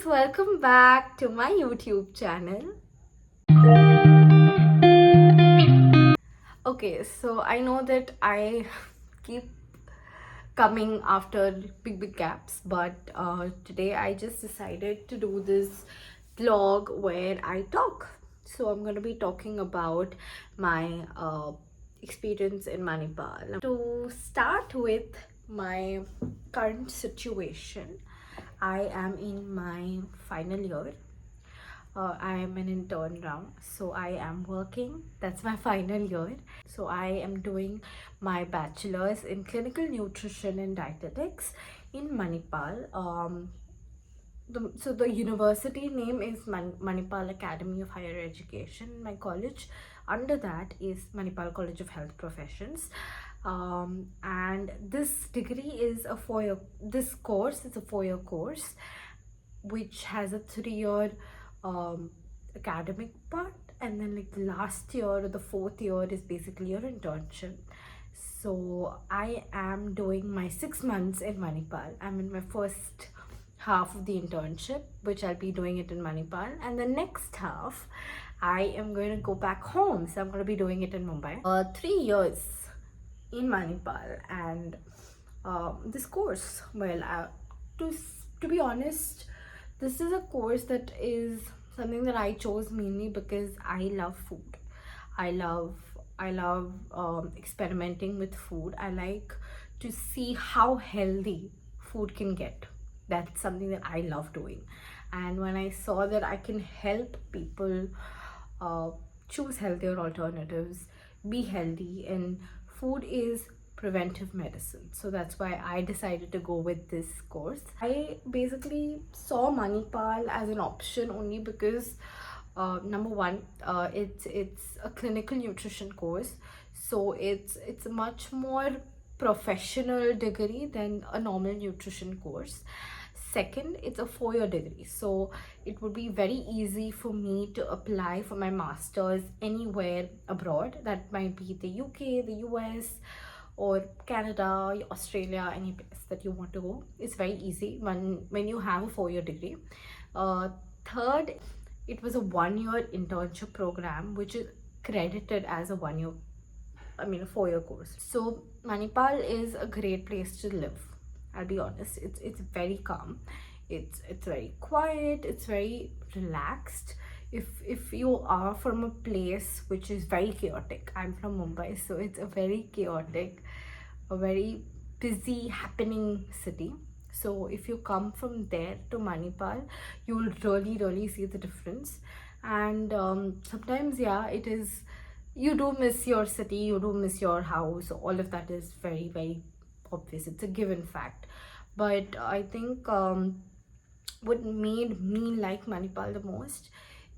welcome back to my YouTube channel. Okay, so I know that I keep coming after big gaps, but today I just decided to do this vlog where I talk. So I'm going to be talking about my experience in Manipal. To start with my current situation, I am in my final year. I am an intern now, so I am working. That's my final year. So I am doing my bachelor's in clinical nutrition and dietetics in Manipal. So the university name is Manipal Academy of Higher Education. My college under that is Manipal College of Health Professions. And this degree is a 4-year, this course is a 4-year course which has a 3-year academic part, and then like the last year or the 4th year is basically your internship. So I am doing my 6 months in Manipal. I'm in my first half of the internship, which I'll be doing it in Manipal, and the next half I am going to go back home, so I'm going to be doing it in Mumbai. 3 years in Manipal, and this course, well, to be honest, this is a course that is something that I chose mainly because I love food. I love experimenting with food. I like to see how healthy food can get. That's something that I love doing. And when I saw that I can help people choose healthier alternatives, be healthy, and food is preventive medicine, so that's why I decided to go with this course. I basically saw Manipal as an option only because number one, it's a clinical nutrition course, so it's a much more professional degree than a normal nutrition course. Second, it's a 4-year degree, so it would be very easy for me to apply for my master's anywhere abroad. That might be the UK, the US, or Canada, Australia, any place that you want to go. It's very easy when you have a 4-year degree. Third, it was a 1-year internship program, which is credited as a 4-year course. So Manipal is a great place to live. I'll be honest, it's very calm, it's very quiet, it's very relaxed. If you are from a place which is very chaotic, I'm from Mumbai, so it's a very chaotic, a very busy happening city. So if you come from there to Manipal, you will really see the difference. And sometimes, yeah, it is, you do miss your city, you do miss your house, all of that is very obvious, it's a given fact. But I think what made me like Manipal the most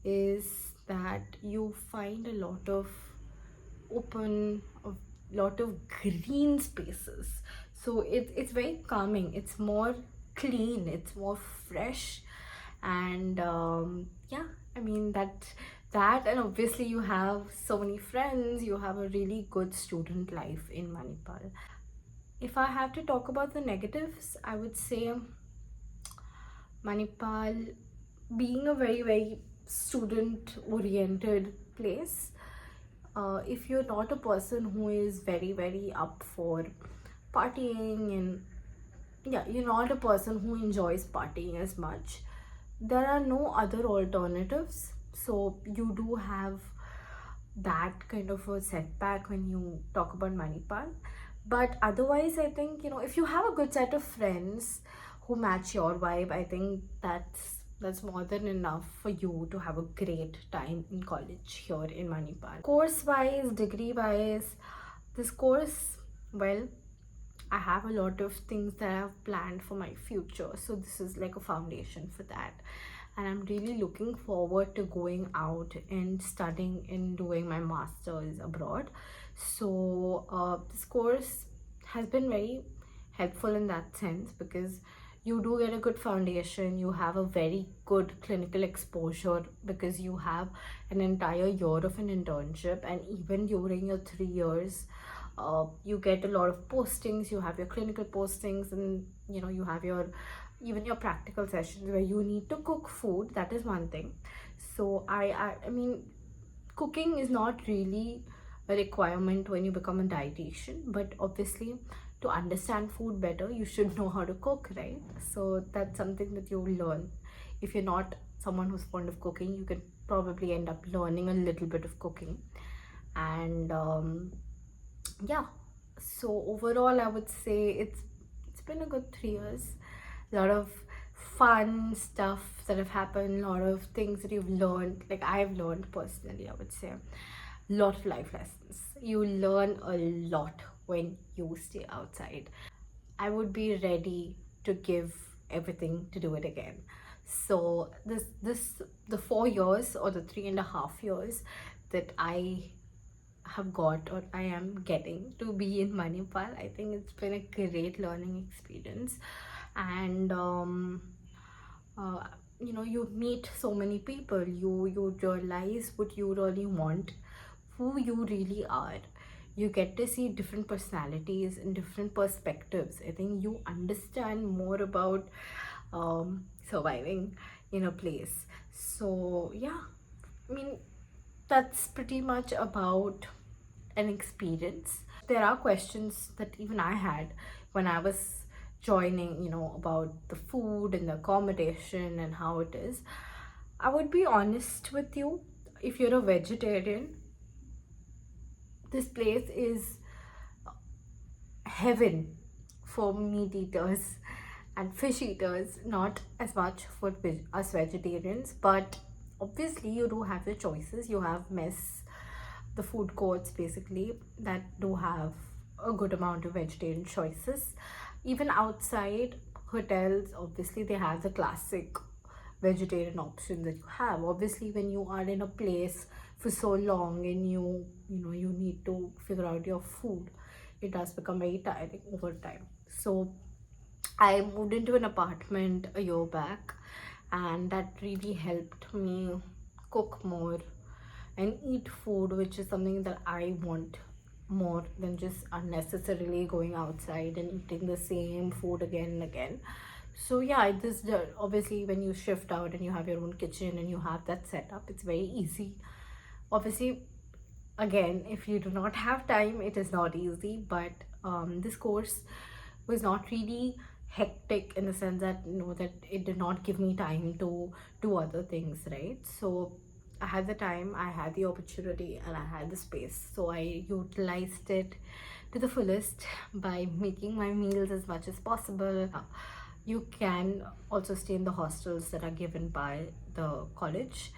is that you find a lot of lot of green spaces, so it's very calming, it's more clean, it's more fresh. And yeah, I mean that and obviously you have so many friends, you have a really good student life in Manipal. If I have to talk about the negatives, I would say Manipal being a very student oriented place. If you're not a person who is very up for partying, and yeah, you're not a person who enjoys partying as much, there are no other alternatives, so you do have that kind of a setback when you talk about Manipal. But otherwise, I think, if you have a good set of friends who match your vibe, I think that's more than enough for you to have a great time in college here in Manipal. Course wise, degree wise, this course, well, I have a lot of things that I've planned for my future, so this is like a foundation for that. And I'm really looking forward to going out and studying and doing my master's abroad. So this course has been very helpful in that sense, because you do get a good foundation, you have a very good clinical exposure, because you have an entire year of an internship, and even during your 3 years you get a lot of postings, you have your clinical postings, and you have your even your practical sessions where you need to cook food, that is one thing. So I mean, cooking is not really a requirement when you become a dietitian, but obviously to understand food better you should know how to cook, right? So that's something that you learn. If you're not someone who's fond of cooking, you can probably end up learning a little bit of cooking. And yeah, so overall I would say it's been a good 3 years. A lot of fun stuff that have happened, a lot of things that you've learned, like I've learned personally, I would say a lot of life lessons. You learn a lot when you stay outside. I would be ready to give everything to do it again. So this the 4 years or the 3.5 years that I have got or I am getting to be in Manipal, I think it's been a great learning experience. And uh, you meet so many people, you realize what you really want, who you really are. You get to see different personalities and different perspectives. I think you understand more about surviving in a place. So yeah, I mean, that's pretty much about an experience. There are questions that even I had when I was joining, about the food and the accommodation and how it is. I would be honest with you, if you're a vegetarian, this place is heaven for meat eaters and fish eaters, not as much for us vegetarians, but obviously you do have the choices. You have mess, the food courts basically, that do have a good amount of vegetarian choices. Even outside hotels, obviously they have the classic vegetarian option that you have. Obviously when you are in a place for so long and you need to figure out your food, it does become very tiring over time. So I moved into an apartment a year back, and that really helped me cook more and eat food, which is something that I want more than just unnecessarily going outside and eating the same food again and again. So yeah, this obviously when you shift out and you have your own kitchen and you have that setup, it's very easy. Obviously, again, if you do not have time, it is not easy, but this course was not really hectic in the sense that that it did not give me time to do other things, right? So I had the time, I had the opportunity, and I had the space, so I utilized it to the fullest by making my meals as much as possible. You can also stay in the hostels that are given by the college.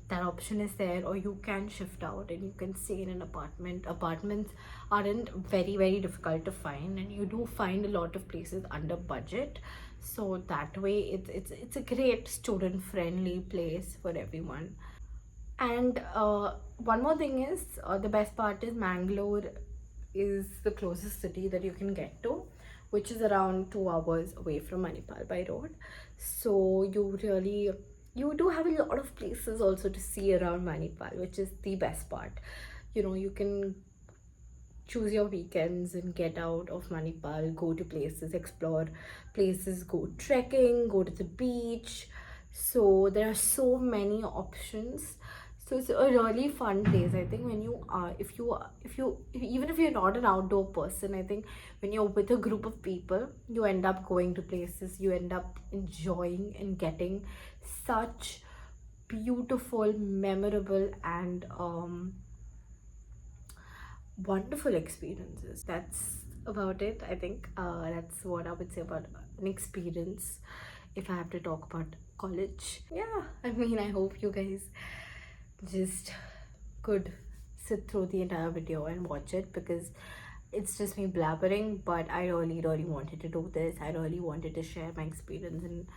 That option is there, or you can shift out and you can stay in an apartment. Apartments aren't very difficult to find, and you do find a lot of places under budget. So that way it's a great student friendly place for everyone. And one more thing is, the best part is Mangalore is the closest city that you can get to, which is around 2 hours away from Manipal by road. So you do have a lot of places also to see around Manipal, which is the best part. You can choose your weekends and get out of Manipal, go to places, explore places, go trekking, go to the beach. So there are so many options. So it's a really fun place. I think when you are, even if you're not an outdoor person, I think when you're with a group of people, you end up going to places, you end up enjoying and getting such beautiful, memorable, and wonderful experiences. That's about it. I think that's what I would say about an experience if I have to talk about college. Yeah, I mean, I hope you guys just could sit through the entire video and watch it, because it's just me blabbering, but I really wanted to do this. I really wanted to share my experience and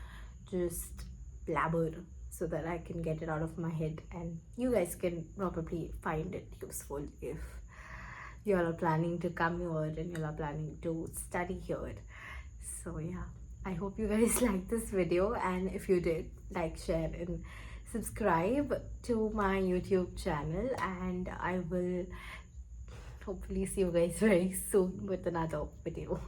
just blabber so that I can get it out of my head and you guys can probably find it useful if you all are planning to come here and you all are planning to study here. So yeah, I hope you guys liked this video, and if you did, like, share, and subscribe to my YouTube channel, and I will hopefully see you guys very soon with another video.